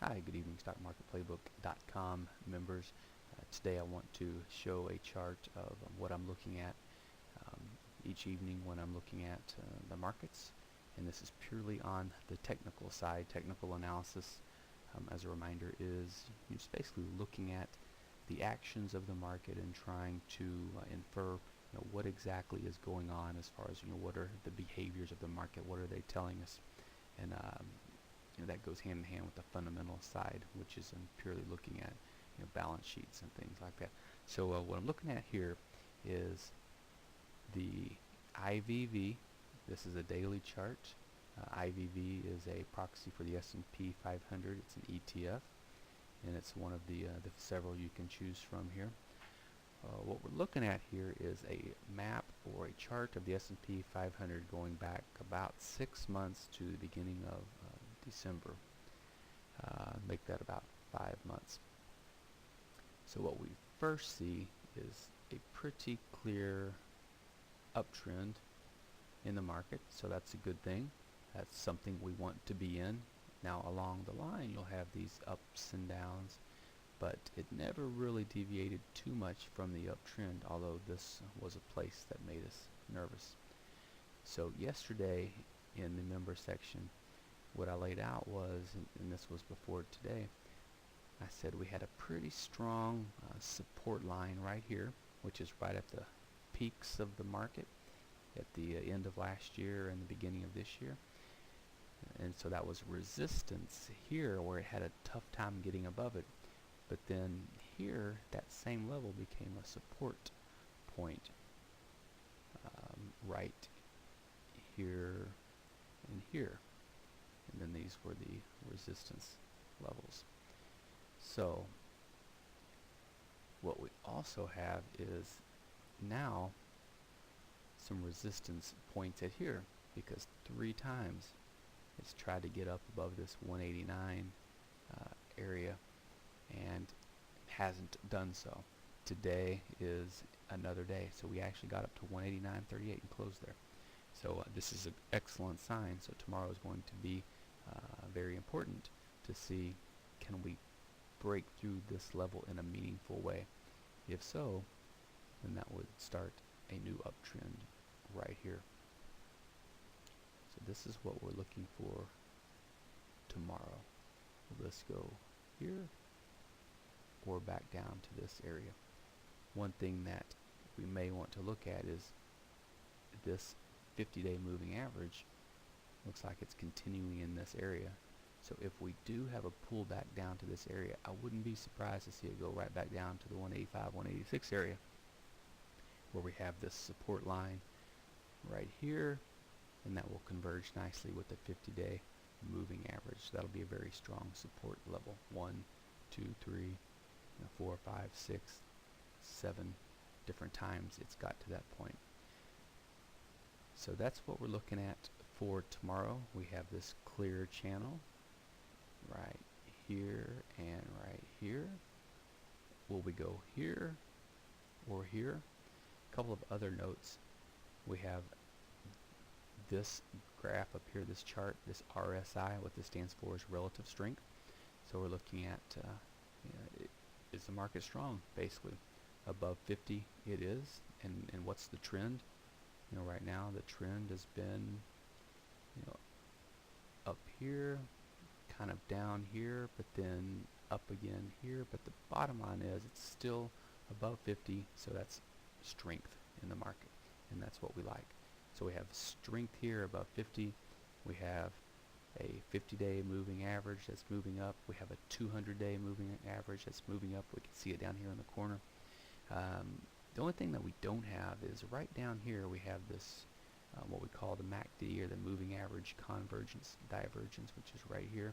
Hi, good evening, stockmarketplaybook.com members. Today I want to show a chart of what I'm looking at each evening when I'm looking at the markets, and this is purely on the technical side. Technical analysis, as a reminder, is just basically looking at the actions of the market and trying to infer what exactly is going on as far as what are the behaviors of the market, what are they telling us, and that goes hand in hand with the fundamental side, which is purely looking at balance sheets and things like that. So what I'm looking at here is the IVV. This is a daily chart. IVV is a proxy for the S&P 500. It's an ETF, and it's one of the several you can choose from here. What we're looking at here is a map or a chart of the S&P 500 going back about 6 months to the beginning of December. Make that about 5 months. So what we first see is a pretty clear uptrend in the market, so that's a good thing. That's something we want to be in. Now along the line you'll have these ups and downs, but it never really deviated too much from the uptrend, although this was a place that made us nervous. So yesterday in the member section, what I laid out was, and this was before today, I said we had a pretty strong support line right here, which is right at the peaks of the market at the end of last year and the beginning of this year. And so that was resistance here where it had a tough time getting above it. But then here, that same level became a support point right here and here. And then these were the resistance levels. So what we also have is now some resistance points at here, because 3 times it's tried to get up above this 189 area and hasn't done so. Today is another day, so we actually got up to 189.38 and closed there. So this is an excellent sign. So tomorrow is going to be very important to see, can we break through this level in a meaningful way? If so, then that would start a new uptrend right here. So this is what we're looking for tomorrow. Will this go here or back down to this area? One thing that we may want to look at is this 50-day moving average. Looks like it's continuing in this area. So if we do have a pullback down to this area, I wouldn't be surprised to see it go right back down to the 185, 186 area, where we have this support line right here, and that will converge nicely with the 50-day moving average. So that'll be a very strong support level. 1, 2, 3, 4, 5, 6, 7 different times it's got to that point. So that's what we're looking at for tomorrow. We have this clear channel right here and right here. Will we go here or here? A couple of other notes. We have this graph up here, this chart, this RSI. What this stands for is relative strength. So we're looking at is the market strong? Basically above 50 it is. And what's the trend? Right now the trend has been up here, kind of down here, but then up again here. But the bottom line is it's still above 50, so that's strength in the market, and that's what we like. So we have strength here above 50. We have a 50-day moving average that's moving up. We have a 200-day moving average that's moving up. We can see it down here in the corner. The only thing that we don't have is right down here we have this what we call the MACD, or the moving average convergence divergence, which is right here.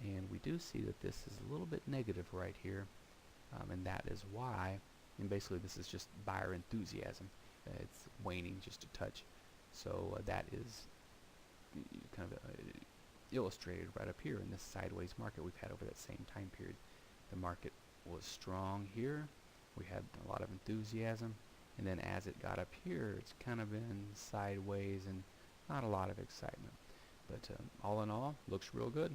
And we do see that this is a little bit negative right here, and that is why, and basically this is just buyer enthusiasm. It's waning just a touch. So that is kind of illustrated right up here in this sideways market we've had over that same time period. The market was strong here. We had a lot of enthusiasm, and then as it got up here, it's kind of been sideways and not a lot of excitement. But all in all, looks real good.